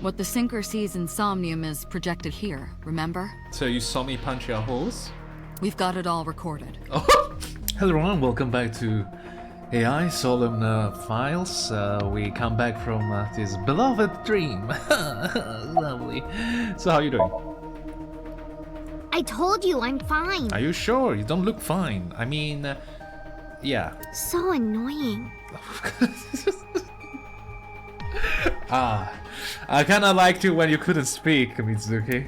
What the sinker sees in Somnium is projected here, remember? So you saw me punch your horse? We've got it all recorded. Oh. Hello everyone, welcome back to AI Somnium Files. We come back from this beloved dream. Lovely. So how you doing? I told you I'm fine. Are you sure? You don't look fine. I mean, yeah. So annoying. I kinda liked you when you couldn't speak, Mitsuki.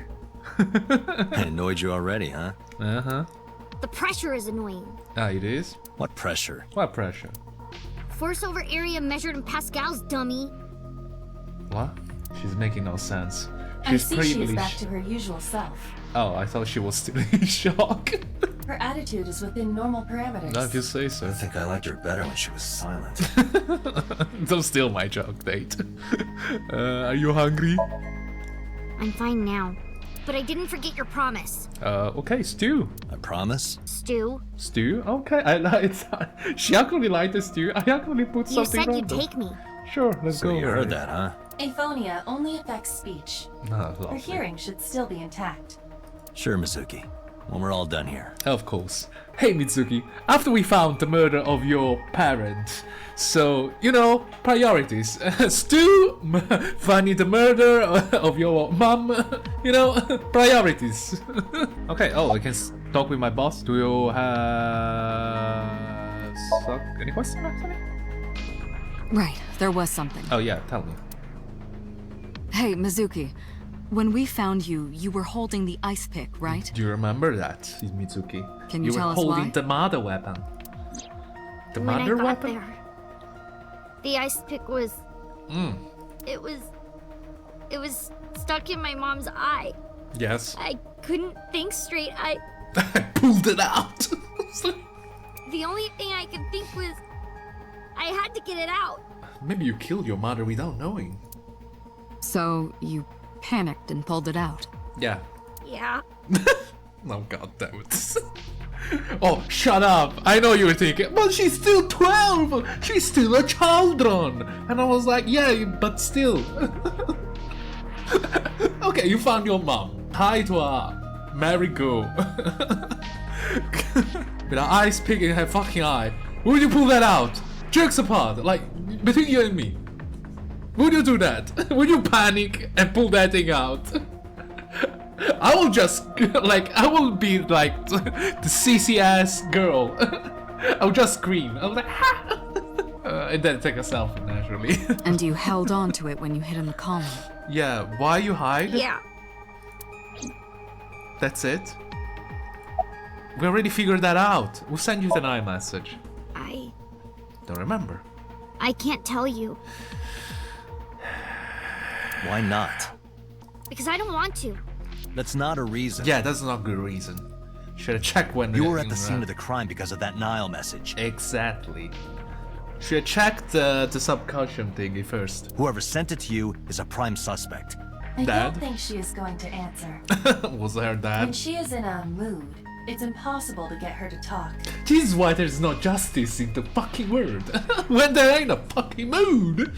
I annoyed you already, huh? Uh-huh. The pressure is annoying. Ah, it is? What pressure? What pressure? Force over area measured in pascals, dummy. What? She's making no sense. I see she is back to her usual self. Oh, I thought she was still in shock. Her attitude is within normal parameters. Not if you say so. I think I liked her better when she was silent. Don't steal my joke, Date. Are you hungry? I'm fine now. But I didn't forget your promise. Okay, stew. I promise? Stew? Stew? Okay, I like it. She actually liked the stew. I actually put You something said you'd random. take me. Sure, let's So go. you heard that, huh? Aphonia only affects speech. Ah, Her lovely. hearing should still be intact. Sure, Mizuki. When we're all done here. Of course. Hey Mitsuki, after we found the murder of your parent, so, you know, priorities. Stew, finding the murder of your mom, you know, priorities. Okay, oh, I can talk with my boss. Do you have any questions actually? Right, there was something. Oh yeah, tell me. Hey, Mizuki. When we found you, you were holding the ice pick, right? Do you remember that, Mitsuki? Can you tell were us holding why? the mother weapon. The When mother I got weapon? there, the ice pick was... It was stuck in my mom's eye. Yes. I couldn't think straight. I pulled it out. The only thing I could think was... I had to get it out. Maybe you killed your mother without knowing. So you panicked and pulled it out. Yeah. Yeah. Oh god damn it. Oh, shut up. I know you were thinking, but she's still 12. She's still a children. And I was like, yeah, but still. Okay, you found your mom. Tied to a merry-go. With an ice pick in her fucking eye. Would you pull that out? Jokes apart, like, between you and me. Would you do that? Would you panic and pull that thing out? I will just, like, I will be like the CCS girl. I'll just scream. I'll be like, ha! And then take a selfie, naturally. And you held on to it when you hid in the column. Yeah, why you hide? Yeah. That's it? We already figured that out. We'll send you the iMessage. Don't remember. I can't tell you. Why not? Because I don't want to. That's not a reason. Yeah, that's not a good reason. Should have checked when You were at the scene of the crime because of that Nile message. Exactly. Should have checked the subconscious thingy first. Whoever sent it to you is a prime suspect. I Dad? don't think she is going to answer. Was her When dad? she is in a mood, it's impossible to get her to talk. This is why there's no justice in the fucking world. When there ain't a fucking mood.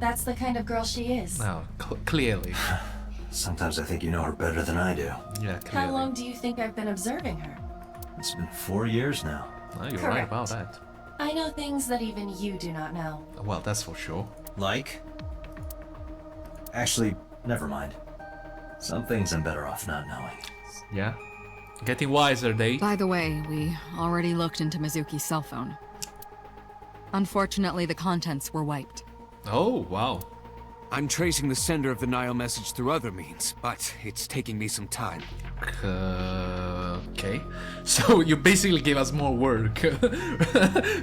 That's the kind of girl she is. No, clearly. Sometimes I think you know her better than I do. Yeah, clearly. How long do you think I've been observing her? It's been 4 years now. Oh, you're right Correct. about that. I know things that even you do not know. Well, that's for sure. Like? Actually, never mind. Some things I'm better off not knowing. Yeah? Getting wiser, Date. By the way, we already looked into Mizuki's cell phone. Unfortunately, the contents were wiped. Oh, wow. I'm tracing the sender of the Nile message through other means, but it's taking me some time. Okay. So you basically gave us more work.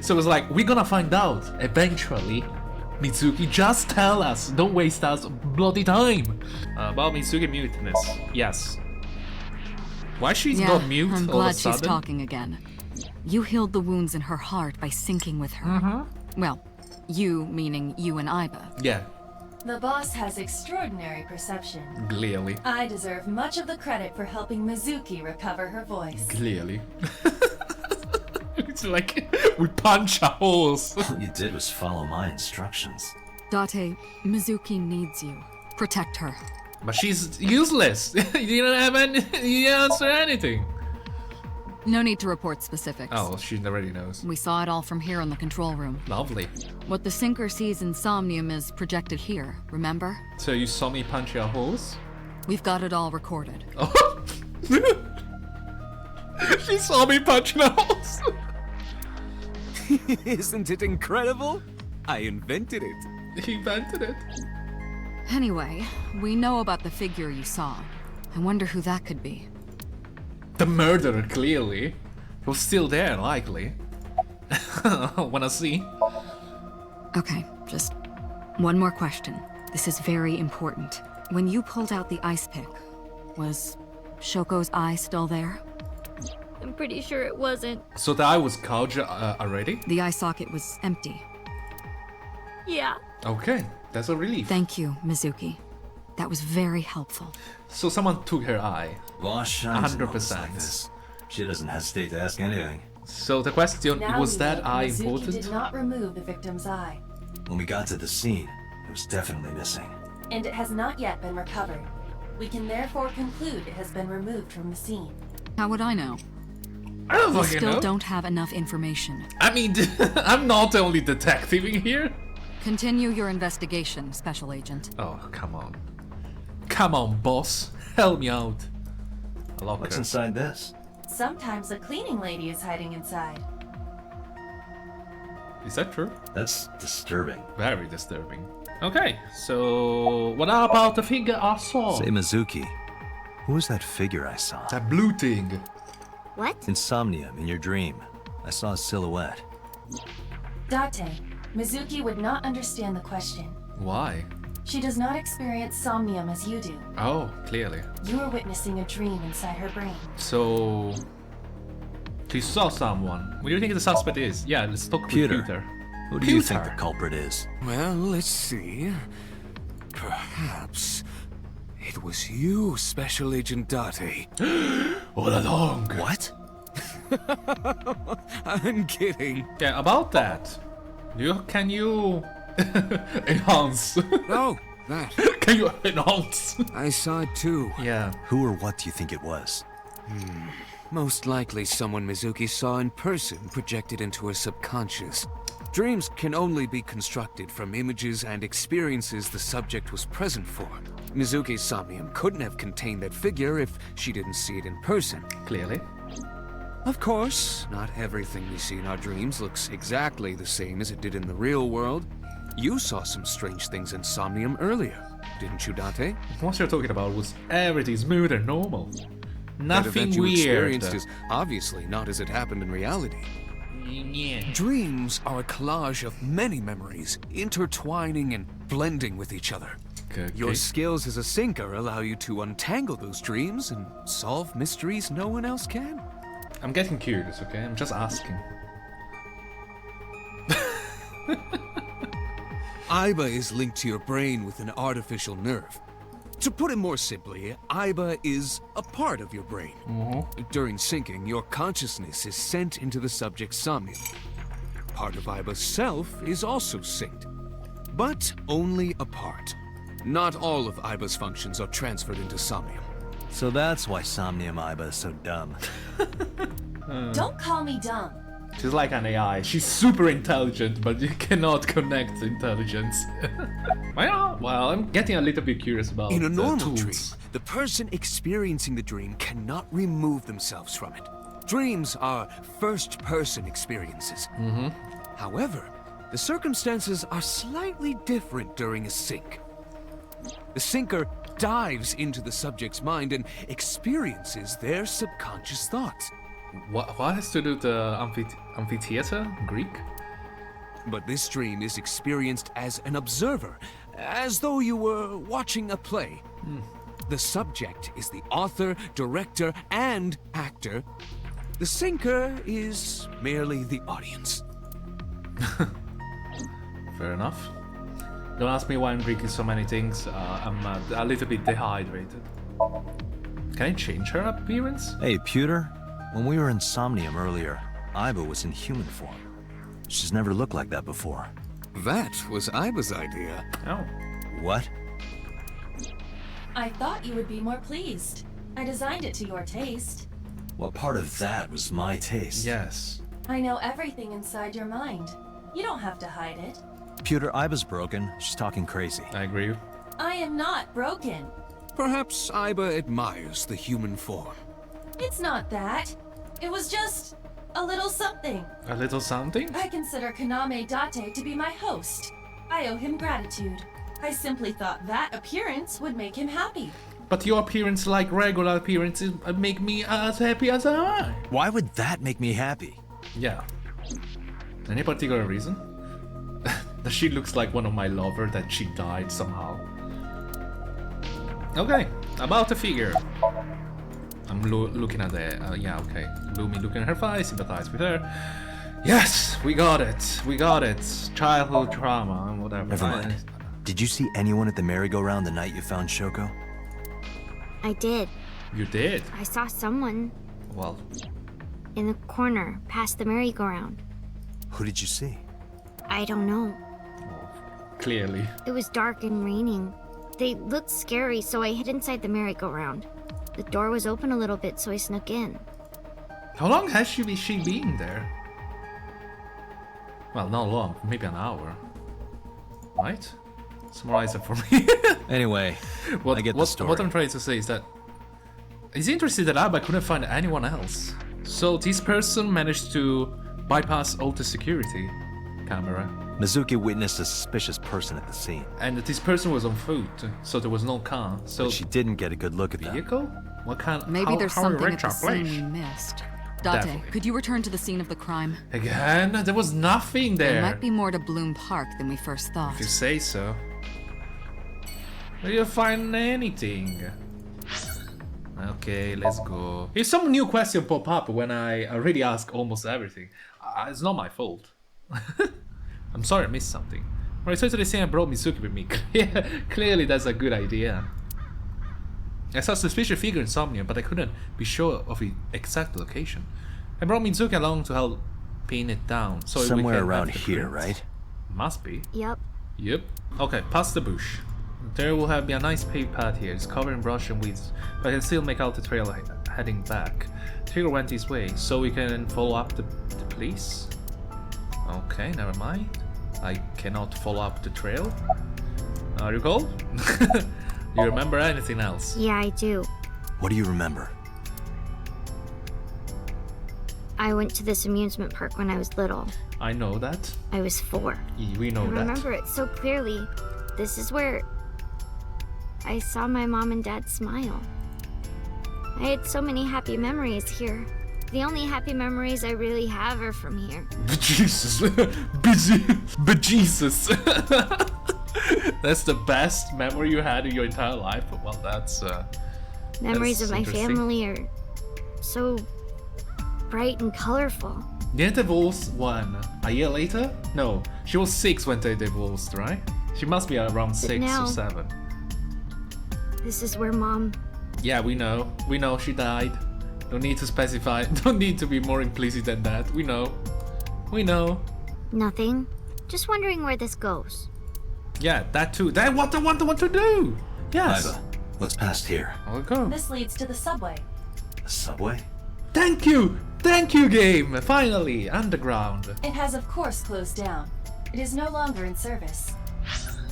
So it's like, we're gonna find out eventually. Mitsuki, just tell us. Don't waste us bloody time. About Mitsuki muteness. Yes. Why she's Yeah, not mute I'm all of a glad she's sudden? talking again. You healed the wounds in her heart by syncing with her. Well, you meaning you and Iba. Yeah, The boss has extraordinary perception. clearly. I deserve much of the credit for helping Mizuki recover her voice. Clearly. It's like we punch a horse. All you did was follow my instructions. Date, Mizuki needs you. Protect her. But she's useless. You don't have any. You didn't answer anything. No need to report specifics. Oh, she already knows. We saw it all from here in the control room. Lovely. What the sinker sees in Somnium is projected here, remember? So you saw me punch your horse? We've got it all recorded. Oh. She saw me punch a horse. Isn't it incredible? I invented it. He invented it. Anyway, we know about the figure you saw. I wonder who that could be. The murderer, clearly. He was still there, likely. Wanna see? Okay, just one more question. This is very important. When you pulled out the ice pick, was Shoko's eye still there? I'm pretty sure it wasn't. So the eye was gouged already? The eye socket was empty. Yeah. Okay, that's a relief. Thank you, Mizuki. That was very helpful. So someone took her eye. Boss shines in 100%. moments like this. She doesn't hesitate to ask anything. So the question, Now was we that know eye Mizuki important? did not remove the victim's eye, When we got to the scene, it was definitely missing. and it has not yet been recovered. We can therefore conclude it has been removed from the scene. How would I know? I don't We fucking still know. don't have enough information. I mean, I'm not the only detective in here. Continue your investigation, Special Agent. Oh, come on. Come on, boss. Help me out. A locker. What's inside this? Sometimes a cleaning lady is hiding inside. Is that true? That's disturbing. Very disturbing. Okay, so what about the figure I saw? Say, Mizuki, who was that figure I saw? That blue thing. What? In Somnium, in your dream, I saw a silhouette. Date, Mizuki would not understand the question. Why? She does not experience somnium as you do. Oh, clearly. You are witnessing a dream inside her brain. So she saw someone. What do you think the suspect is? Yeah, let's talk with Peter. Peter. Who do you Peter. think the culprit is? Well, let's see. Perhaps it was you, Special Agent Date. All along. What? I'm kidding. Yeah, about that. Can you enhance? Oh, that. Can you enhance? I saw it too. Yeah. Who or what do you think it was? Most likely someone Mizuki saw in person projected into her subconscious. Dreams can only be constructed from images and experiences the subject was present for. Mizuki's somnium couldn't have contained that figure if she didn't see it in person. Clearly. Of course, not everything we see in our dreams looks exactly the same as it did in the real world. You saw some strange things in Somnium earlier, didn't you, Date? What you're talking about was everything smooth and normal. That Nothing event you weird. experienced is obviously not as it happened in reality. Yeah. Dreams are a collage of many memories, intertwining and blending with each other. Okay. Your skills as a sinker allow you to untangle those dreams and solve mysteries no one else can. I'm getting curious, okay? I'm just asking. Aiba is linked to your brain with an artificial nerve. To put it more simply, Aiba is a part of your brain. During syncing, your consciousness is sent into the subject's somnium. Part of Aiba's self is also synced, but only a part. Not all of Aiba's functions are transferred into Somnium. So that's why Somnium Aiba is so dumb. Don't call me dumb. She's like an AI. She's super intelligent, but you cannot connect intelligence. Well, I'm getting a little bit curious about In a the normal tools. dream, the person experiencing the dream cannot remove themselves from it. Dreams are first-person experiences. However, the circumstances are slightly different during a sync. The syncer dives into the subject's mind and experiences their subconscious thoughts. What has to do with the amphitheater? Greek? But this dream is experienced as an observer, as though you were watching a play. The subject is the author, director, and actor. The syncer is merely the audience. Fair enough. Don't ask me why I'm drinking so many things. I'm a little bit dehydrated. Can I change her appearance? Hey, Pewter, when we were in Somnium earlier, Aiba was in human form. She's never looked like that before. That was Aiba's idea. Oh. What? I thought you would be more pleased. I designed it to your taste. What part of that was my taste? Yes. I know everything inside your mind. You don't have to hide it. Computer, Iba's broken. She's talking crazy. I agree. I am not broken. Perhaps Aiba admires the human form. It's not that. It was just a little something. A little something? I consider Kaname Date to be my host. I owe him gratitude. I simply thought that appearance would make him happy. But your appearance, like regular appearances, make me as happy as I. Why would that make me happy? Yeah. Any particular reason? That she looks like one of my lovers, that she died somehow. Okay, about the figure. I'm looking at the, yeah, okay. Lumi looking at her face, sympathize with her. Yes, we got it. We got it. Childhood trauma, whatever. Never mind. Did you see anyone at the merry-go-round the night you found Shoko? I did. You did? I saw someone Well, in the corner past the merry-go-round. Who did you see? I don't know. clearly. It was dark and raining. They looked scary, so I hid inside the merry-go-round. The door was open a little bit, so I snuck in. How long has she been there? Well, not long. Maybe an hour. Right? Summarize it for me. Anyway, I get the story. What I'm trying to say is that it's interesting that Aiba couldn't find anyone else. So this person managed to bypass all the security camera. Mizuki witnessed a suspicious person at the scene. And this person was on foot, so there was no car. So But she didn't get a good look at them. vehicle? What kind? Maybe there's how something at rich the our scene place? we missed. Date, Definitely. could you return to the scene of the crime? Again? There was nothing There there. might be more to Bloom Park than we first thought. If you say so. Will you find anything? Okay, let's go. If some new question pop up when I already ask almost everything, it's not my fault. I'm sorry I missed something. When I started to say I brought Mizuki with me, clearly that's a good idea. I saw a suspicious figure in Somnium, but I couldn't be sure of the exact location. I brought Mizuki along to help pin it down. So Somewhere we can around have the here, prints. right? Must be. Yep. Yep. Okay, past the bush. There will be a nice paved path here. It's covered in brush and weeds, but I can still make out the trail heading back. The figure went this way, so we can follow up the police. Okay, never mind. I cannot follow up the trail. You cool? You remember anything else? Yeah, I do. What do you remember? I went to this amusement park when I was little. I know that. I was 4. We know I that. remember it so clearly. This is where I saw my mom and dad smile. I had so many happy memories here. The only happy memories I really have are from here. Jesus. Jesus. That's the best memory you had in your entire life? Well, that's Memories that's of my interesting. family are so bright and colorful. Didn't divorce one a year later? No, she was 6 when they divorced, right? She must be around 6 now- or 7. This is where Mom... Yeah, we know. We know she died. Don't need to specify. Don't need to be more implicit than that. We know. We know. Nothing. Just wondering where this goes. Yeah, that too. That's what I want to do. Yes. Iba, what's past here? I'll go. This leads to the subway. A subway? Thank you. Thank you, game. Finally, underground. It has of course closed down. It is no longer in service.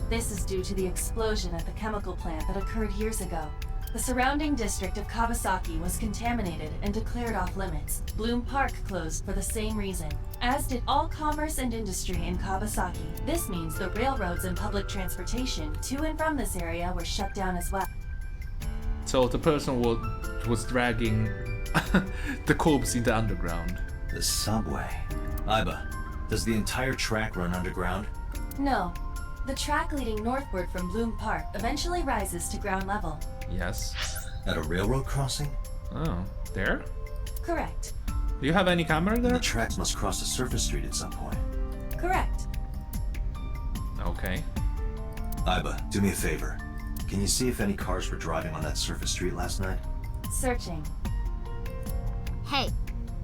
This is due to the explosion at the chemical plant that occurred years ago. The surrounding district of Kawasaki was contaminated and declared off limits. Bloom Park closed for the same reason, as did all commerce and industry in Kawasaki. This means the railroads and public transportation to and from this area were shut down as well. So the person was dragging the corpse in the underground. The subway. Iba, does the entire track run underground? No. The track leading northward from Bloom Park eventually rises to ground level. Yes. At a railroad crossing? Oh, there? Correct. Do you have any camera The there? tracks must cross a surface street at some point. Correct. Okay. Iba, do me a favor. Can you see if any cars were driving on that surface street last night? Searching. Hey,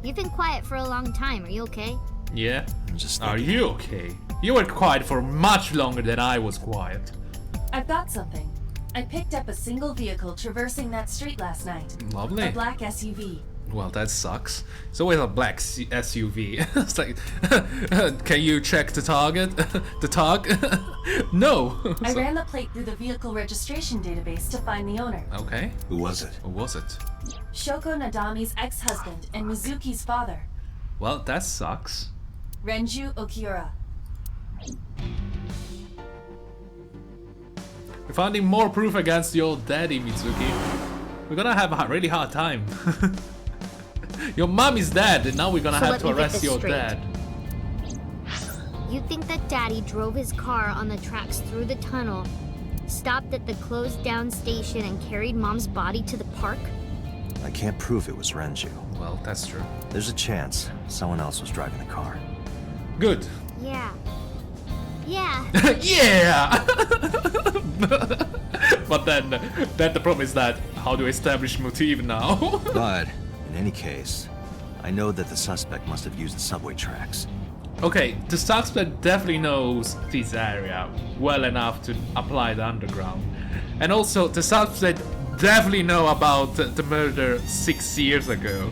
you've been quiet for a long time. Are you okay? Yeah. I'm just Are thinking. you okay? You were quiet for much longer than I was quiet. I've got something. I picked up a single vehicle traversing that street last night. Lovely. A black SUV. Well, that sucks. It's always a black SUV. It's like, can you check the target? The tag? No. I ran the plate through the vehicle registration database to find the owner. Okay. Who was it? Who was it? Shoko Nadami's ex-husband and Mizuki's father, Well, that sucks. Renju Okiura. We're finding more proof against your daddy, Mizuki. We're gonna have a really hard time. Your mom is dead, and now we're gonna So have to let me get arrest this your straight. dad. You think that Daddy drove his car on the tracks through the tunnel, stopped at the closed down station, and carried Mom's body to the park? I can't prove it was Renju. Well, that's true. There's a chance someone else was driving the car. Good. Yeah. Yeah. Yeah! But then the problem is that how do I establish motive now? But, in any case, I know that the suspect must have used the subway tracks. Okay, the suspect definitely knows this area well enough to apply the underground. And also, the suspect definitely know about the murder 6 years ago,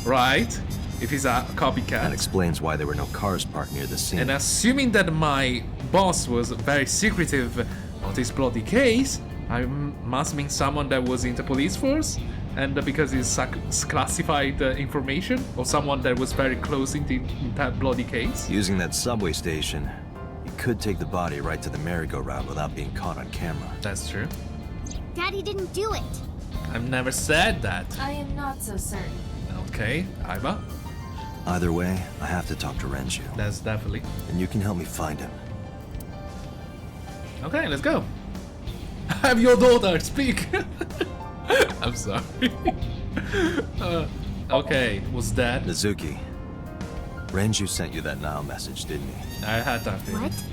right? If he's a That copycat. explains why there were no cars parked near the scene. And assuming that my boss was very secretive of this bloody case, I must mean someone that was in the police force, and because it's classified information, or someone that was very close in that bloody case. Using that subway station, you could take the body right to the merry-go-round without being caught on camera. That's true. Daddy didn't do it. I've never said that. I am not so certain. Okay, Aiba, Either way, I have to talk to Renju, that's definitely. and you can help me find him. Okay, let's go. Have your daughter speak. I'm sorry. Okay, was that? Mizuki, Renju sent you that now message, didn't he? I had that feeling. What?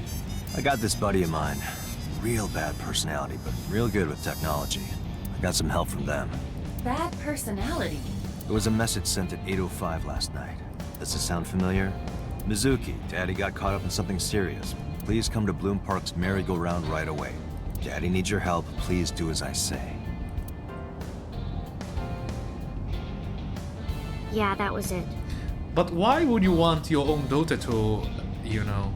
I got this buddy of mine. Real bad personality, but real good with technology. I got some help from them. Bad personality. There was a message sent at 8:05 last night. Does this sound familiar? Mizuki, Daddy got caught up in something serious. Please come to Bloom Park's merry-go-round right away. Daddy needs your help. Please do as I say. Yeah, that was it. But why would you want your own daughter to, you know?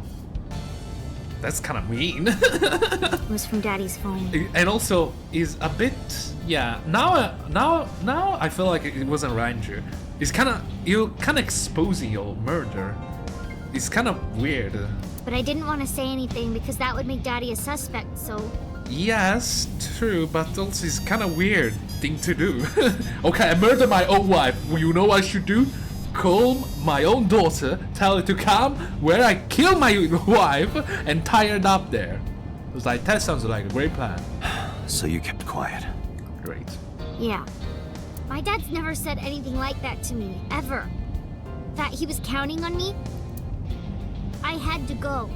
That's kind of mean. It was from Daddy's phone. And also, is a bit, yeah. Now I feel like it wasn't Ranger. It's you're kind of exposing your murder. It's kind of weird. But I didn't want to say anything because that would make Daddy a suspect, so... Yes, true, but also it's kind of weird thing to do. Okay, I murdered my own wife. Well, you know what I should do? Call my own daughter, tell her to come where I kill my wife and tie her up there. It was like, that sounds like a great plan. So you kept quiet. Great. Yeah. My dad's never said anything like that to me, ever. That he was counting on me? I had to go.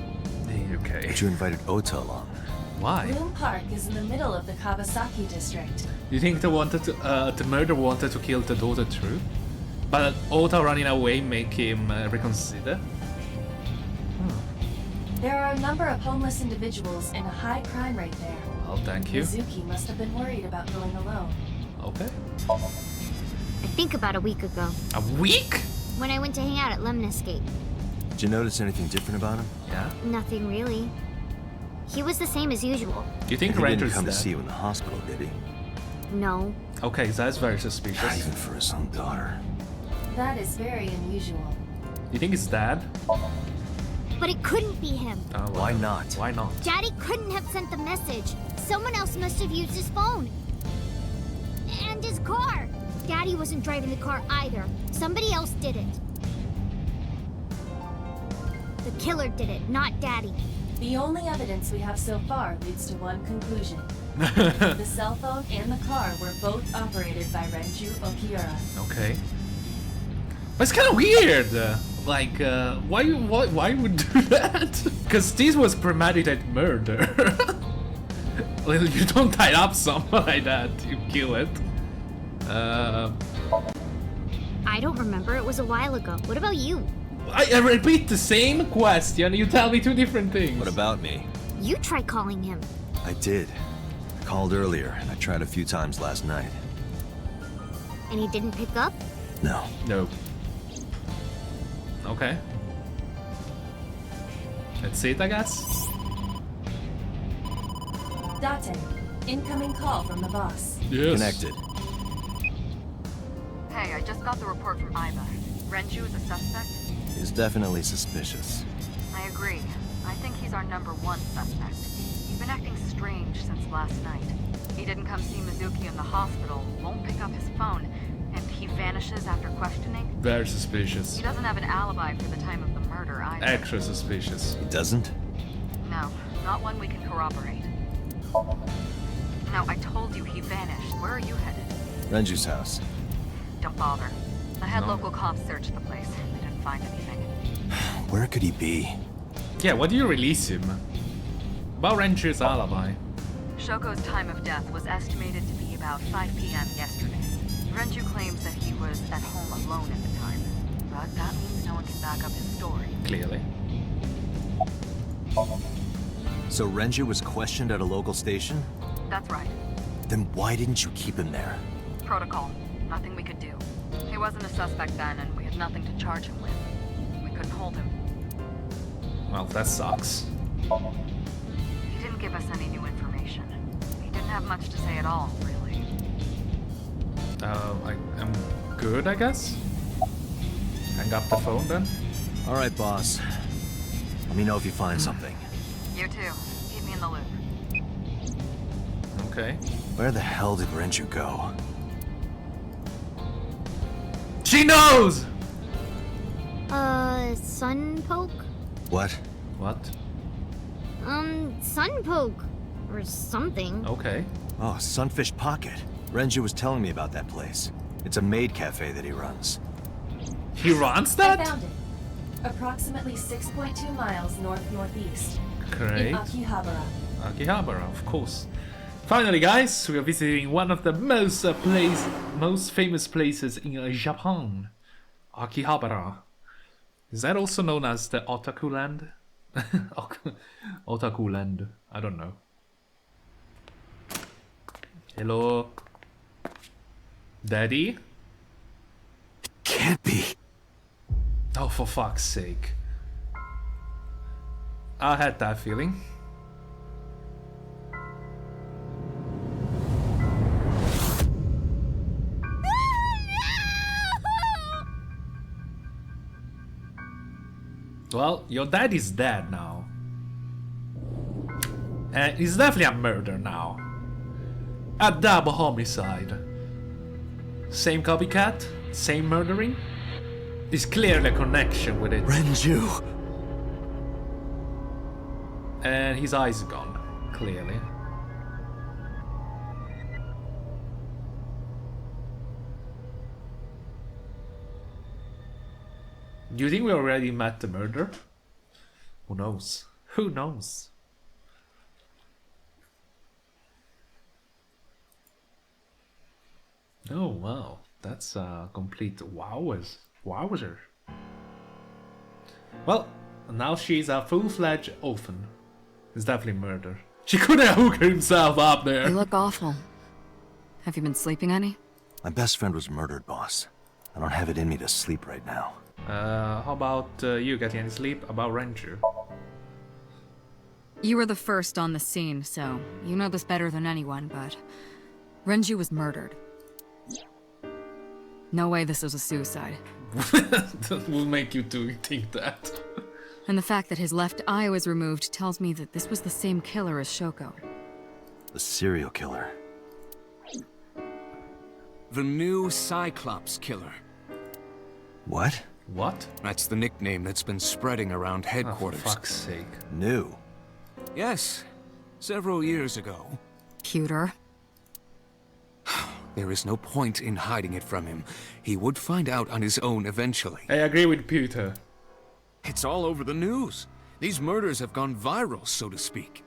Okay. But you invited Ota along. Why? Bloom Park is in the middle of the Kawasaki district. You think the murderer wanted to kill the daughter too? But Ota running away make him reconsider? There are a number of homeless individuals and a high crime rate there. Well, thank you. Mizuki must have been worried about going alone. Okay. I think about a week ago, A week? when I went to hang out at Lemniscape. Did you notice anything different about him? Yeah. Nothing really. He was the same as usual. Do you think He didn't Ranger's come to dead? see you in the hospital, did he? No. Okay, that's very Not suspicious. even for his own daughter. That is very unusual. You think he's dead? But it couldn't be him. Oh, well. Why not? Why not? Daddy couldn't have sent the message. Someone else must have used his phone. And his car. Daddy wasn't driving the car either. Somebody else did it. The killer did it, not Daddy. The only evidence we have so far leads to one conclusion. The cell phone and the car were both operated by Renju Okiura. Okay. But it's kind of weird. Why would do that? Because this was premeditated murder. Well, you don't tie up someone like that. You kill it. I don't remember. It was a while ago. What about you? I repeat the same question. You tell me two different things. What about me? You try calling him. I did. Called earlier, and I tried a few times last night. And he didn't pick up? No. No. Okay. That's it, I guess. Date, incoming call from the boss. Yes. Connected. Hey, I just got the report from Iba. Renju is a suspect? He's definitely suspicious. I agree. I think he's our #1 suspect. He's been acting strange since last night. He didn't come see Mizuki in the hospital, won't pick up his phone, and he vanishes after questioning. Very suspicious. He doesn't have an alibi for the time of the murder either. Extra suspicious. He doesn't? No, not one we can corroborate. Now, I told you he vanished. Where are you headed? Renju's house. Don't bother. I had No. local cops search the place. They didn't find anything. Where could he be? Yeah, why do you release him? About Renju's alibi. Shoko's time of death was estimated to be about 5 p.m. yesterday. Renju claims that he was at home alone at the time, but that means no one can back up his story. Clearly. So Renju was questioned at a local station? That's right. Then why didn't you keep him there? Protocol. Nothing we could do. He wasn't a suspect then, and we had nothing to charge him with. We couldn't hold him. Well, that sucks. He didn't give us any new information. He didn't have much to say at all, really. I'm good, I guess? Hang up the phone then? Alright, boss. Let me know if you find something. You too. Keep me in the loop. Okay. Where the hell did Renju go? She knows! Sun poke? What? What? Sun poke. Or something. Okay. Oh, Sunfish Pocket. Renju was telling me about that place. It's a maid cafe that he runs. He runs I that? found it. Approximately 6.2 miles north-northeast. Great. In Akihabara. Akihabara, of course. Finally, guys, we are visiting one of the most famous places in Japan. Akihabara. Is that also known as the Otaku Land? Otaku Land. I don't know. Hello. Daddy? Can't be. Oh, for fuck's sake. I had that feeling. Well, your dad is dead now. And it's definitely a murder now. A double homicide. Same copycat, same murdering. There's clearly a connection with it. Renju! And his eyes gone, clearly. Do you think we already met the murderer? Who knows? Who knows? Oh wow, that's a complete wowzer. Well, now she's a full-fledged orphan. It's definitely murder. She couldn't hook himself up there. You look awful. Have you been sleeping any? My best friend was murdered, boss. I don't have it in me to sleep right now. How about you getting any sleep? About Renju? You were the first on the scene, so you know this better than anyone, but Renju was murdered. No way this was a suicide. That will make you two think that. And the fact that his left eye was removed tells me that this was the same killer as Shoko. The serial killer. The new Cyclops killer. What? What? That's the nickname that's been spreading around headquarters. Oh, for fuck's sake. New. Yes, several years ago. Cuter. There is no point in hiding it from him. He would find out on his own eventually. I agree with Peter. It's all over the news. These murders have gone viral, so to speak.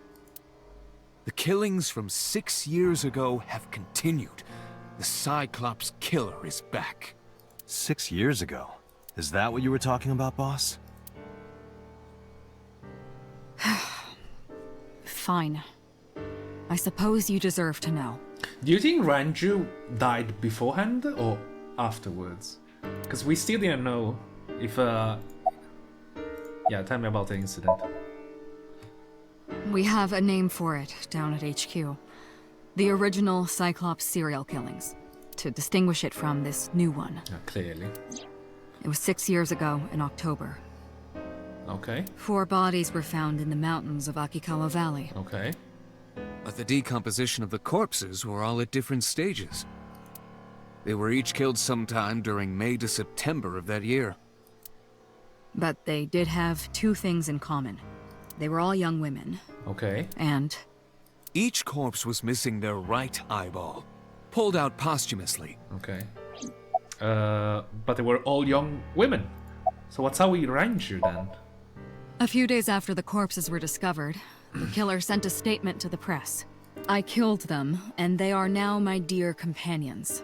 The killings from 6 years ago have continued. The Cyclops killer is back. 6 years ago. Is that what you were talking about, boss? Fine. I suppose you deserve to know. Do you think Ranju died beforehand or afterwards? Because we still didn't know if, Yeah, tell me about the incident. We have a name for it down at HQ. The original Cyclops serial killings, to distinguish it from this new one. Clearly. It was 6 years ago in October. Okay, 4 bodies were found in the mountains of Akikawa Valley. okay. But the decomposition of the corpses were all at different stages. They were each killed sometime during May to September of that year. But they did have 2 things in common. They were all young women, Okay. and Each corpse was missing their right eyeball, pulled out posthumously. Okay. But they were all young women. So what's how we range you then? a few days after the corpses were discovered, the killer sent a statement to the press. I killed them, and they are now my dear companions.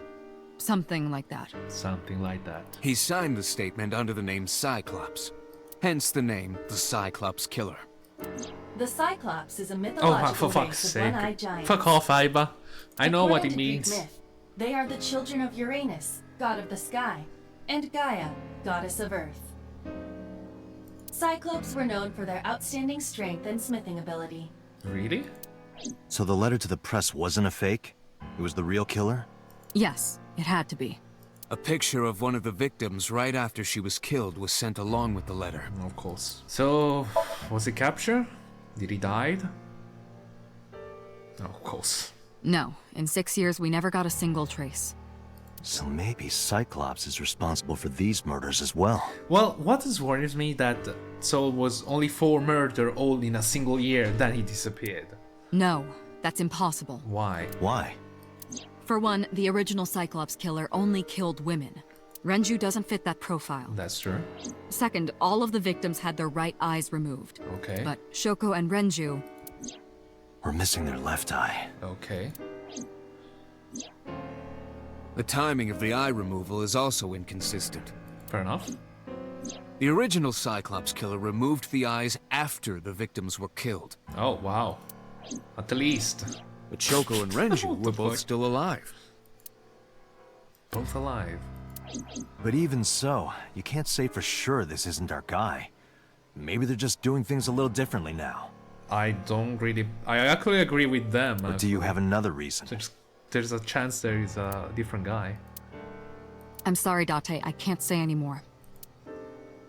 Something like that. Something like that. He signed the statement under the name Cyclops, hence the name the Cyclops Killer. The Cyclops is a Oh, mythological for fuck's race sake. of one-eyed giants. Fuck off, Iba. I know what According it to Greek means. myth, they are the children of Uranus, god of the sky, and Gaia, goddess of earth. Cyclopes were known for their outstanding strength and smithing ability. Really? So the letter to the press wasn't a fake? It was the real killer? Yes, it had to be. A picture of one of the victims right after she was killed was sent along with the letter. Of course. So, was he captured? Did he die? Of course. No, in 6 years we never got a single trace. So maybe Cyclops is responsible for these murders as well. Well, what worries me that Soul was only 4 murder all in a single year, then he disappeared. No, that's impossible. Why? Why? For one, the original Cyclops killer only killed women. Renju doesn't fit that profile. That's true. Second, all of the victims had their right eyes removed. Okay. But Shoko and Renju, We're missing their left eye. Okay. The timing of the eye removal is also inconsistent. Fair enough. The original Cyclops Killer removed the eyes after the victims were killed, Oh, wow. At the least. but Shoko and Renju What were the both fuck? still alive. Both alive. But even so, you can't say for sure this isn't our guy. Maybe they're just doing things a little differently now. I don't really... I actually agree with them. Or do you have another reason? There's a chance there is a different guy. I'm sorry, Date, I can't say anymore.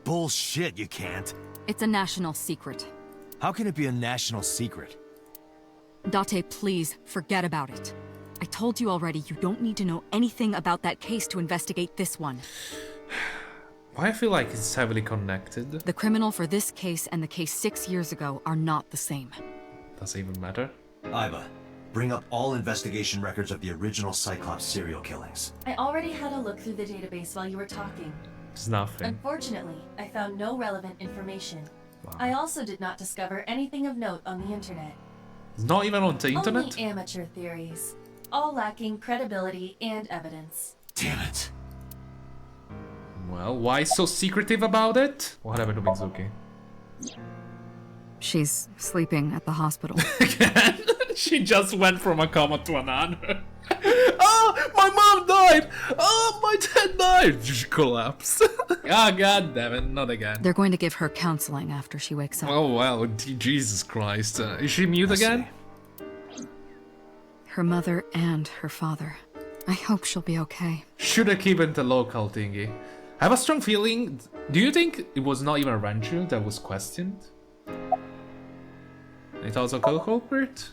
Bullshit, you can't. It's a national secret. How can it be a national secret? Date, please, forget about it. I told you already, you don't need to know anything about that case to investigate this one. Why I feel like it's heavily connected? The criminal for this case and the case 6 years ago are not the same. Does it even matter? Iva, bring up all investigation records of the original Cyclops serial killings. I already had a look through the database while you were talking. It's nothing. Unfortunately, I found no relevant information. Wow. I also did not discover anything of note on the internet. It's not even on the internet? Only amateur theories, all lacking credibility and evidence. Damn it. Well, why so secretive about it? What happened to Mizuki? She's sleeping at the hospital. Again? She just went from a coma to another. Oh, my mom died! Oh, my dad died! She collapsed. Ah, god damn it, not again. They're going to give her counseling after she wakes up. Oh, wow, Jesus Christ. Is she mute again? Her mother and her father. I hope she'll be okay. Should have kept the local thingy. I have a strong feeling. Do you think it was not even Ranju that was questioned? It also co-culprit?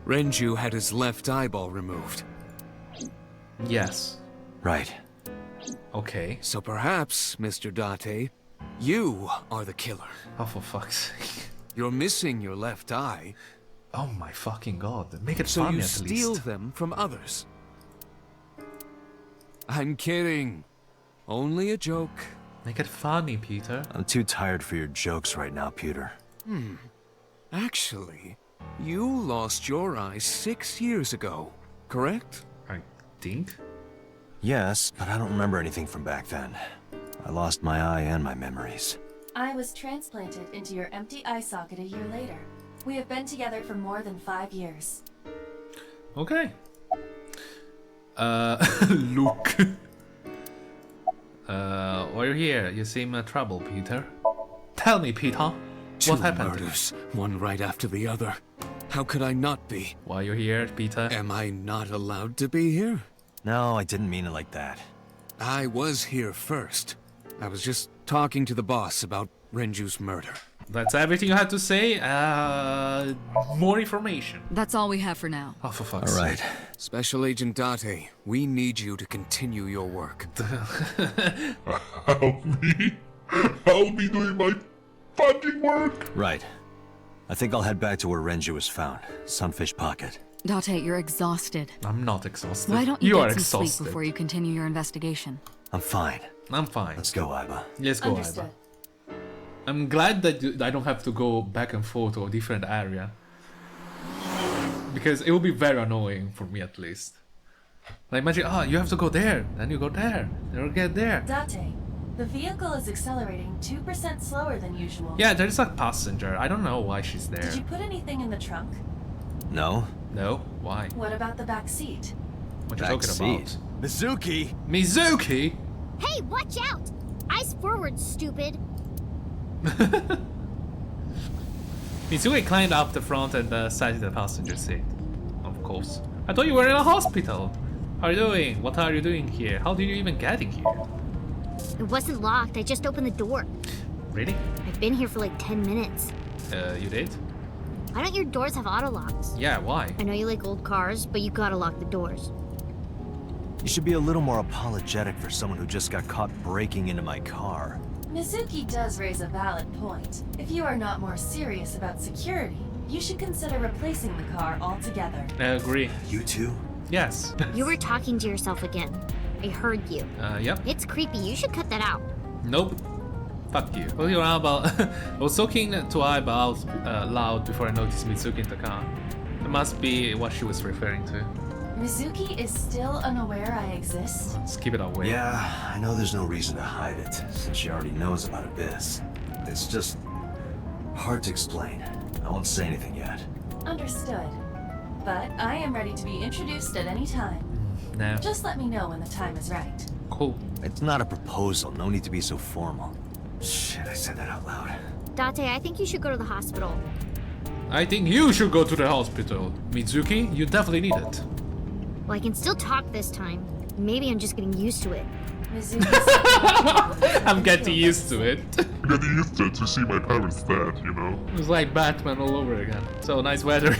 Renju had his left eyeball removed, Yes. Right. Okay. so perhaps, Mr. Date, you are the killer. Oh, for fuck's sake. You're missing your left eye, Oh my fucking god. Make it so funny you at steal least. them from others. I'm kidding. Only a joke. Make it funny, Peter. I'm too tired for your jokes right now, Peter. Actually, you lost your eye 6 years ago, correct? I think. Yes, but I don't remember anything from back then. I lost my eye and my memories. I was transplanted into your empty eye socket a year later. We have been together for more than 5 years. Okay. Look. Why you're here? You seem troubled, Peter. Tell me, Peter. Two What happened? murders, one right after the other. How could I not be? Why you're here, Peter? Am I not allowed to be here? No, I didn't mean it like that. I was here first. I was just talking to the boss about Renju's murder. That's everything you had to say? More information. That's all we have for now. Oh, for fuck's All right. Special Agent Date, we need you to continue your work. Help me! Help me doing my fucking work! Right. I think I'll head back to where Renju was found. Sunfish Pocket. Date, you're exhausted. I'm not exhausted. Why don't you you are get some exhausted. sleep before you continue your investigation? I'm fine. I'm fine. Let's go, Iba. Let's go, Understood. Iba. I'm glad that I don't have to go back and forth to a different area. Because it will be very annoying for me at least. Like imagine, you have to go there, then you go there, then you get there. Date, the vehicle is accelerating 2% slower than usual. Yeah, there's a passenger. I don't know why she's there. Did you put anything in the trunk? No? No? Why? What about the back seat? What you Back talking seat. about? Mizuki! Mizuki? Hey, watch out! Eyes forward, stupid. Mizuki climbed up the front and sat in the passenger seat. Of course. I thought you were in a hospital. How are you doing? What are you doing here? How did you even get in here? It wasn't locked. I just opened the door. Really? I've been here for like 10 minutes. You did? Why don't your doors have auto locks? Yeah, why? I know you like old cars, but you gotta lock the doors. You should be a little more apologetic for someone who just got caught breaking into my car. Mizuki does raise a valid point. If you are not more serious about security, you should consider replacing the car altogether. I agree. You too? Yes. You were talking to yourself again. I heard you. Yep. It's creepy. You should cut that out. Nope. Fuck you. What are you on about? I was talking to Aiba out loud before I noticed Mizuki in the car. It must be what she was referring to. Mizuki is still unaware I exist? Let's keep it away. Yeah, I know there's no reason to hide it, since she already knows about Abyss. It's just hard to explain. I won't say anything yet. Understood. But I am ready to be introduced at any time. Nah. Just let me know when the time is right. Cool. It's not a proposal, no need to be so formal. Shit, I said that out loud. Date, I think you should go to the hospital. I think you should go to the hospital. Mizuki, you definitely need it. Well, I can still talk this time. Maybe I'm just getting used to it. Mizuki. I'm getting used to it. I'm getting used to see my parents dead, you know? It's like Batman all over again. So nice weather.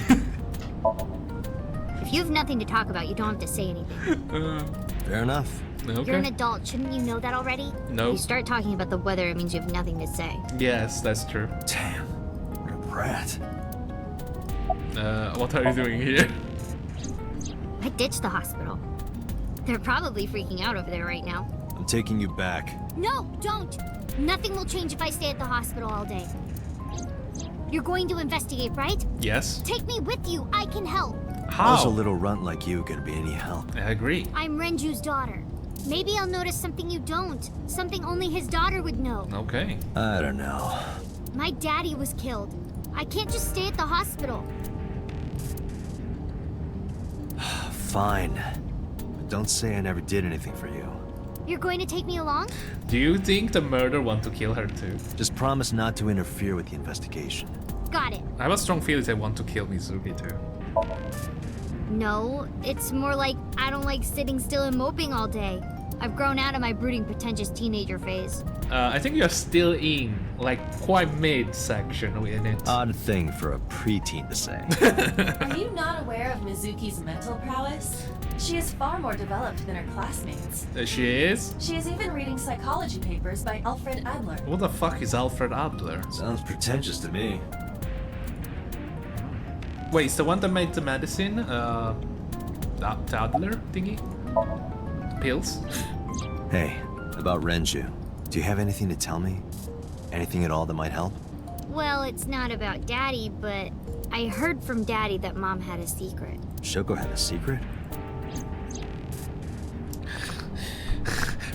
If you have nothing to talk about, you don't have to say anything. Fair enough. You're an Okay. adult. Shouldn't you know that already? No. If you start talking about the weather, it means you have nothing to say. Yes, that's true. Damn, what a brat. What are you doing here? I ditched the hospital. They're probably freaking out over there right now. I'm taking you back. No, don't! Nothing will change if I stay at the hospital all day. You're going to investigate, right? Yes. Take me with you. I can help. How's a How? little runt like you gonna be any help? I agree. I'm Renju's daughter. Maybe I'll notice something you don't. Something only his daughter would know. Okay. I don't know. My daddy was killed. I can't just stay at the hospital. Fine. But don't say I never did anything for you. You're going to take me along? Do you think the murderer want to kill her too? Just promise not to interfere with the investigation. Got it. I have a strong feeling they want to kill Mizuki too. No, it's more like I don't like sitting still and moping all day. I've grown out of my brooding, pretentious teenager phase. I think you're still in, like, quite mid-section in it. Odd thing for a preteen to say. Are you not aware of Mizuki's mental prowess? She is far more developed than her classmates. She is? She is even reading psychology papers by Alfred Adler. What the fuck is Alfred Adler? Sounds pretentious to me. Wait, it's the one that made the medicine? The Adler thingy? Pills? Hey, about Renju. Do you have anything to tell me? Anything at all that might help? Well, it's not about Daddy, but I heard from Daddy that Mom had a secret. Shoko had a secret?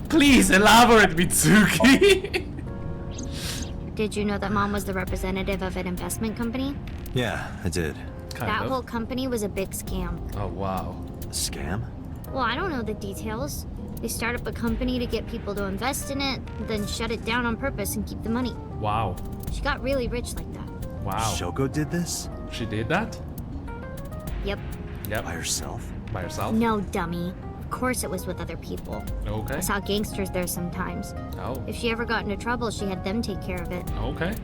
Please elaborate, Mitsuki! Did you know that Mom was the representative of an investment company? Yeah, I did. Kind That of. whole company was a big scam. Oh, wow. A scam? Well, I don't know the details. They start up a company to get people to invest in it, then shut it down on purpose and keep the money. Wow. She got really rich like that. Wow. Shoko did this? She did that? Yep. Yep. By herself? By herself? No, dummy. Of course it was with other people. Okay. I saw gangsters there sometimes. Oh. If she ever got into trouble, she had them take care of it. Okay.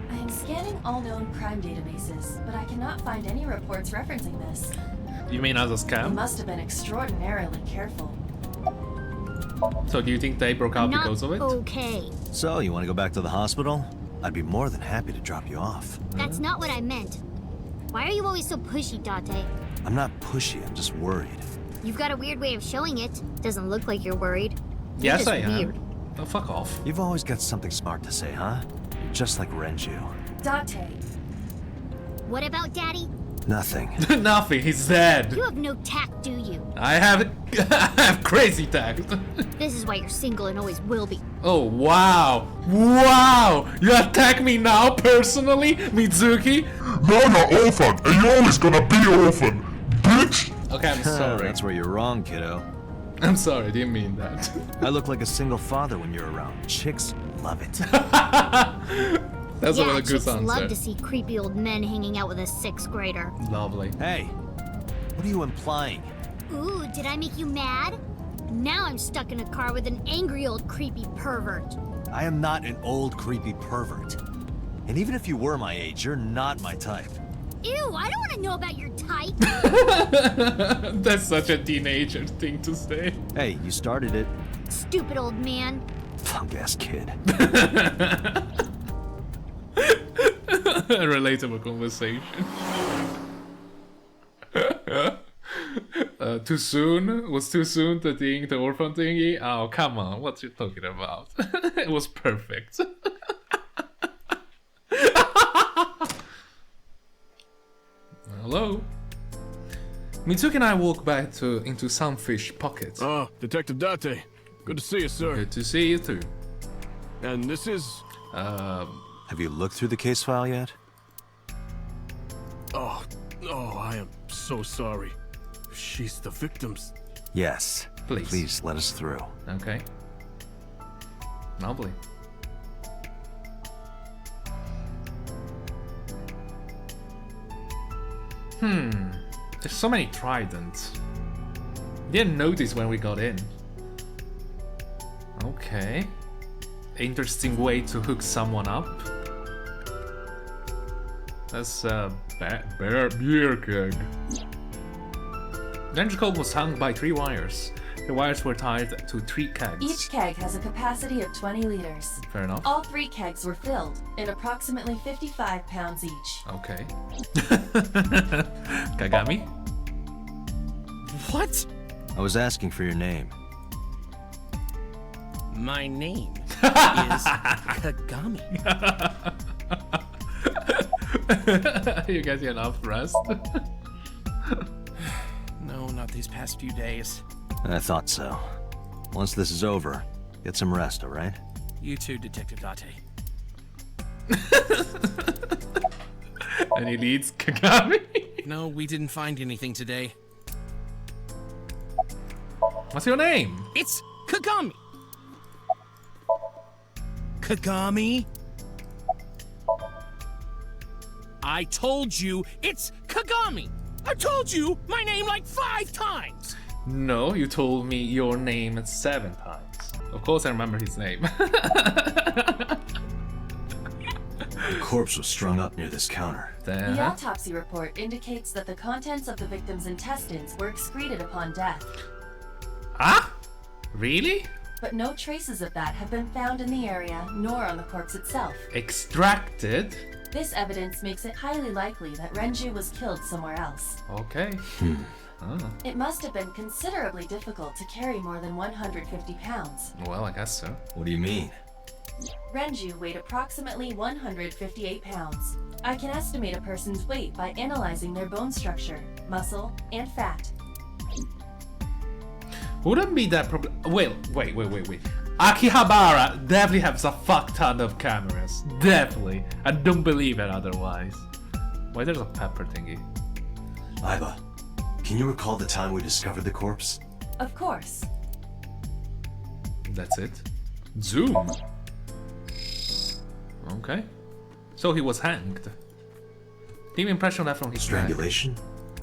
I am scanning all known crime databases, but I cannot find any reports referencing this. You mean as a They scam? must have been extraordinarily careful. So do you think they broke out Not because of it? okay. So, you want to go back to the hospital? I'd be more than happy to drop you off. That's not what I meant. Why are you always so pushy, Date? I'm not pushy, I'm just worried. You've got a weird way of showing it. Doesn't look like you're worried. You're Yes, just I am. weird. Oh, fuck off. You've always got something smart to say, huh? You're just like Renju. Date, What about Daddy? Nothing. Nothing. He's dead. You have no tact, do you? I have crazy tact. This is why you're single and always will be. Oh, wow. Wow. You attack me now personally, Mizuki? Now you're orphan, and you're always gonna be orphan, bitch! Okay, I'm sorry. That's where you're wrong, kiddo. I'm sorry. I didn't mean that. I look like a single father when you're around. Chicks love it. That's a Yeah, really good chicks answer. love to see creepy old men hanging out with a 6th grader. Lovely. Hey, what are you implying? Ooh, did I make you mad? Now I'm stuck in a car with an angry old creepy pervert. I am not an old creepy pervert. And even if you were my age, you're not my type. Ew, I don't want to know about your type. That's such a teenager thing to say. Hey, you started it. Stupid old man. Punk-ass kid. A relatable conversation. Too soon? Was too soon the thing, the orphan thingy? Oh, come on, what you talking about? It was perfect. Hello? Mitsuki and I walk back into Sunfish Pocket. Oh, Detective Date. Good to see you, sir. Good to see you too. And this is... Have you looked through the case file yet? Oh, I am so sorry. She's the victim's... Yes. Please. Please let us through. Okay. Lovely. There's so many tridents. Didn't notice when we got in. Okay. Interesting way to hook someone up. That's a beer keg. The engine coke was hung by 3 wires. The wires were tied to 3 kegs. Each keg has a capacity of 20 liters. Fair enough. All 3 kegs were filled, in approximately 55 pounds each. Okay. Kagami? What? I was asking for your name. My name is Kagami. You guys get enough rest? No, not these past few days. I thought so. Once this is over, get some rest, alright? You too, Detective Date. And he leads Kagami? No, we didn't find anything today. What's your name? It's Kagami. Kagami? I told you it's Kagami. I told you my name like 5 times. No, you told me your name 7 times. Of course I remember his name. The corpse was strung up near this counter. The autopsy report indicates that the contents of the victim's intestines were excreted upon death, Ah? Really? but no traces of that have been found in the area nor on the corpse itself. Extracted? This evidence makes it highly likely that Renju was killed somewhere else. Okay. It must have been considerably difficult to carry more than 150 pounds. Well, I guess so. What do you mean? Renju weighed approximately 158 pounds. I can estimate a person's weight by analyzing their bone structure, muscle, and fat. Wouldn't be that problem. Wait. Akihabara definitely has a fuck ton of cameras. Definitely. I don't believe it otherwise. Why there's a pepper thingy? Aiba, can you recall the time we discovered the corpse? Of course. That's it. Zoom. Okay. So he was hanged. Deep impression left from his neck. Strangulation?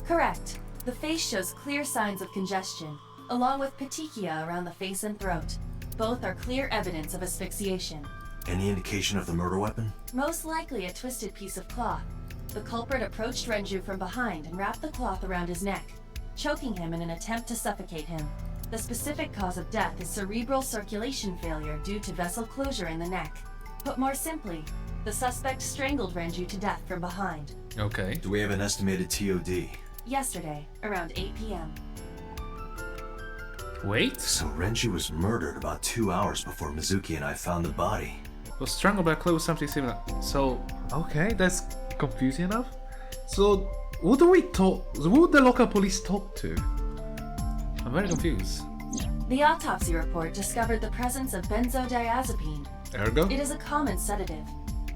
Correct. The face shows clear signs of congestion, along with petechia around the face and throat. Both are clear evidence of asphyxiation. Any indication of the murder weapon? Most likely a twisted piece of cloth. The culprit approached Renju from behind and wrapped the cloth around his neck, choking him in an attempt to suffocate him. The specific cause of death is cerebral circulation failure due to vessel closure in the neck. Put more simply, the suspect strangled Renju to death from behind. Okay. Do we have an estimated TOD? Yesterday, around 8 p.m. Wait. So Renju was murdered about 2 hours before Mizuki and I found the body. Was strangled by close something similar. So, okay, that's confusing enough. So, who do we talk? Who the local police talk to? I'm very confused. The autopsy report discovered the presence of benzodiazepine. Ergo? It is a common sedative.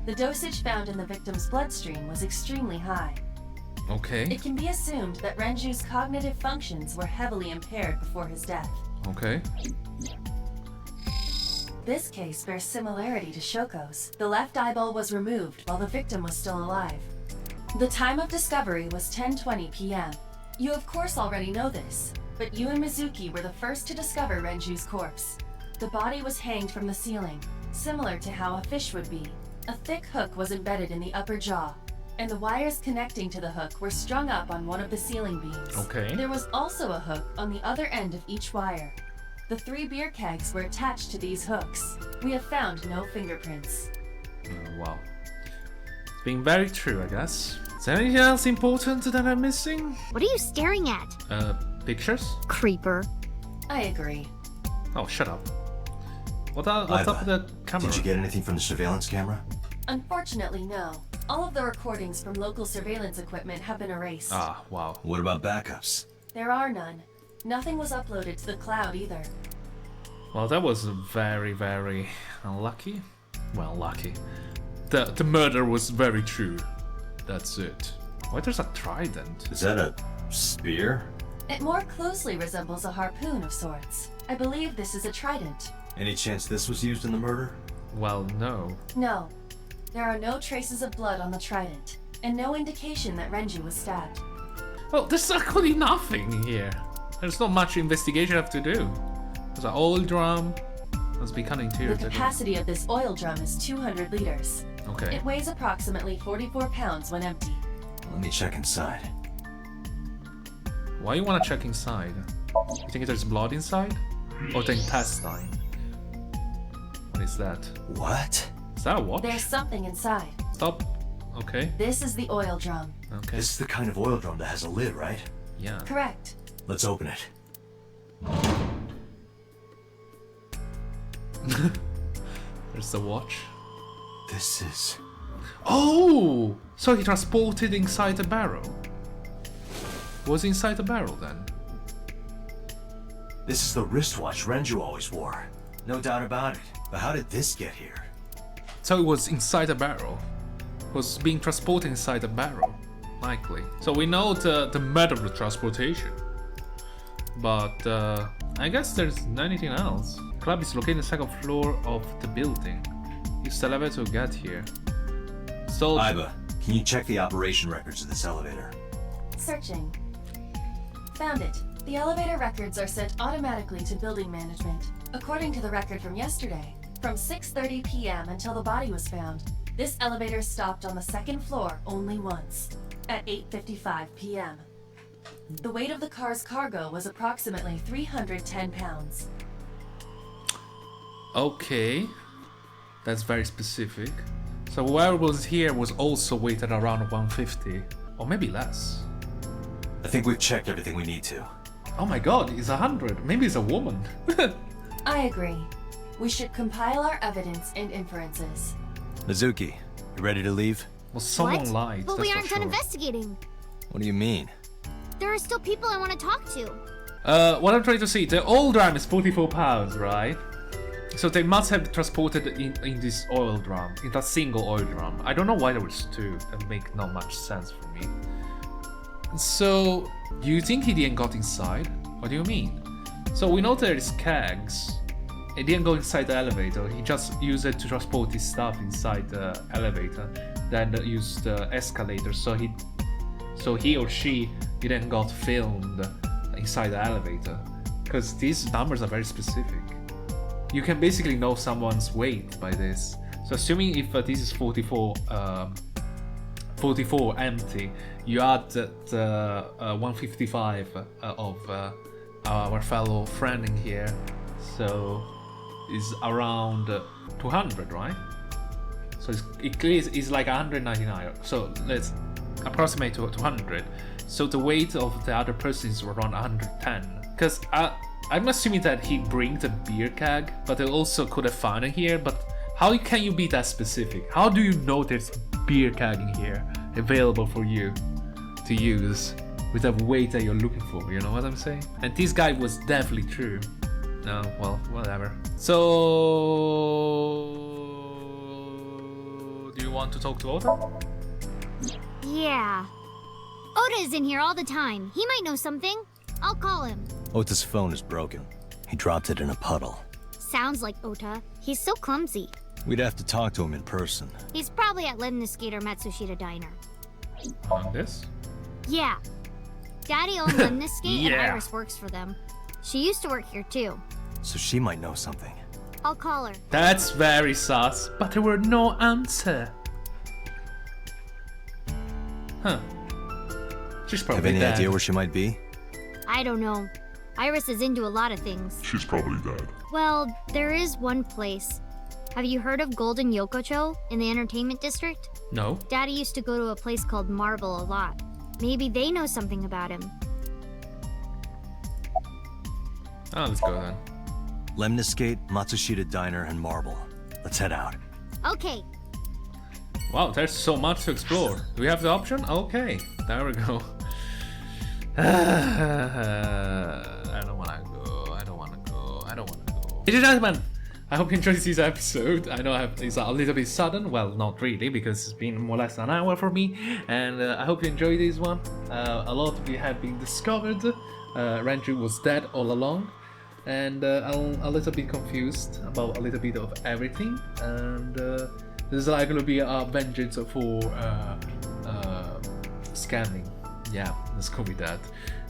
The dosage found in the victim's bloodstream was extremely high. Okay. It can be assumed that Renju's cognitive functions were heavily impaired before his death. Okay. This case bears similarity to Shoko's. The left eyeball was removed while the victim was still alive. The time of discovery was 10:20 p.m. You of course already know this, but you and Mizuki were the first to discover Renju's corpse. The body was hanged from the ceiling, similar to how a fish would be. A thick hook was embedded in the upper jaw, and the wires connecting to the hook were strung up on one of the ceiling beams. Okay. There was also a hook on the other end of each wire. The 3 beer kegs were attached to these hooks. We have found no fingerprints. Wow. It's being very true, I guess. Is there anything else important that I'm missing? What are you staring at? Pictures? Creeper. I agree. Oh, shut up. What's up with the camera? Did you get anything from the surveillance camera? Unfortunately, no. All of the recordings from local surveillance equipment have been erased. Ah, wow. What about backups? There are none. Nothing was uploaded to the cloud either. Well, that was very, very unlucky. Well, lucky. The murder was very true. That's it. Why there's a trident? Is that a spear? It more closely resembles a harpoon of sorts. I believe this is a trident. Any chance this was used in the murder? Well, no. No. There are no traces of blood on the trident, and no indication that Renju was stabbed. Well, there's actually nothing here. There's not much investigation I have to do. There's an oil drum. Must be cutting too. The capacity of this oil drum is 200 liters. Okay. It weighs approximately 44 pounds when empty. Let me check inside. Why you wanna check inside? You think there's blood inside? Or the intestine? What is that? What? Is that a watch? There's something inside. Stop. Okay. This is the oil drum. Okay. This is the kind of oil drum that has a lid, right? Yeah. Correct. Let's open it. There's the watch. This is... Oh! So he transported inside the barrel. Was inside the barrel then? This is the wristwatch Renju always wore. No doubt about it. But how did this get here? So it was inside the barrel. It was being transported inside the barrel. Likely. So we know the method of transportation. But I guess there's anything else. Club is located on the second floor of the building. Use the elevator to get here. So Aiba, can you check the operation records of this elevator? Searching. Found it. The elevator records are sent automatically to building management. According to the record from yesterday, from 6:30 p.m. until the body was found, this elevator stopped on the second floor only once, at 8:55 p.m. The weight of the car's cargo was approximately 310 pounds. okay, that's very specific. So whoever was here was also weighted around 150, or maybe less. I think we've checked everything we need to. Oh my god, it's 100. Maybe it's a woman. I agree. We should compile our evidence and inferences. Mizuki, you ready to leave? Well, someone What? lied. But that's we for aren't sure. done investigating. What do you mean? There are still people I want to talk to. What I'm trying to see, the old drum is 44 pounds, right? So they must have transported in this oil drum, in that single oil drum. I don't know why there was two. That make not much sense for me. So you think he didn't got inside? What do you mean? So we know there is kegs. He didn't go inside the elevator. He just used it to transport his stuff inside the elevator. Then used the escalator. So he or she didn't got filmed inside the elevator. Because these numbers are very specific. You can basically know someone's weight by this. So assuming if this is 44 empty, you add the 155 of our fellow friend in here, so is around 200, right? So it's like 199. So let's approximate to 200. So the weight of the other person is around 110. Because I'm assuming that he brings the beer keg, but they also could have found it here. But how can you be that specific? How do you know there's beer keg in here available for you to use with the weight that you're looking for? You know what I'm saying? And this guy was definitely true. No, well, whatever. So, do you want to talk to Ota? Yeah. Oda is in here all the time. He might know something. I'll call him. Ota's phone is broken. He dropped it in a puddle. Sounds like Ota. He's so clumsy. We'd have to talk to him in person. He's probably at Lemniscate or Matsushita Diner. On this? Yeah. Daddy owns Lemniscate and Yeah. Iris works for them. She used to work here too. So she might know something. I'll call her. That's very sus, but there were no answer. Huh. She's probably Have any dead. idea where she might be? I don't know. Iris is into a lot of things. She's probably dead. Well, there is one place. Have you heard of Golden Yokocho in the entertainment district? No. Daddy used to go to a place called Marble a lot. Maybe they know something about him. Oh, let's go then. Lemniscate, Matsushita Diner, and Marble. Let's head out. Okay. Wow, there's so much to explore. Do we have the option? Okay, there we go. I don't wanna go. Ladies and gentlemen, I hope you enjoyed this episode. I know it's a little bit sudden. Well, not really, because it's been more or less an hour for me. And I hope you enjoyed this one. A lot of you have been discovered. Renju was dead all along. And I'm a little bit confused about a little bit of everything. And this is like gonna be a vengeance for scamming. Yeah, let's go with that.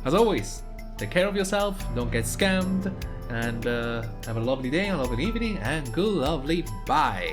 As always, take care of yourself, don't get scammed, and have a lovely day, a lovely evening, and good lovely bye.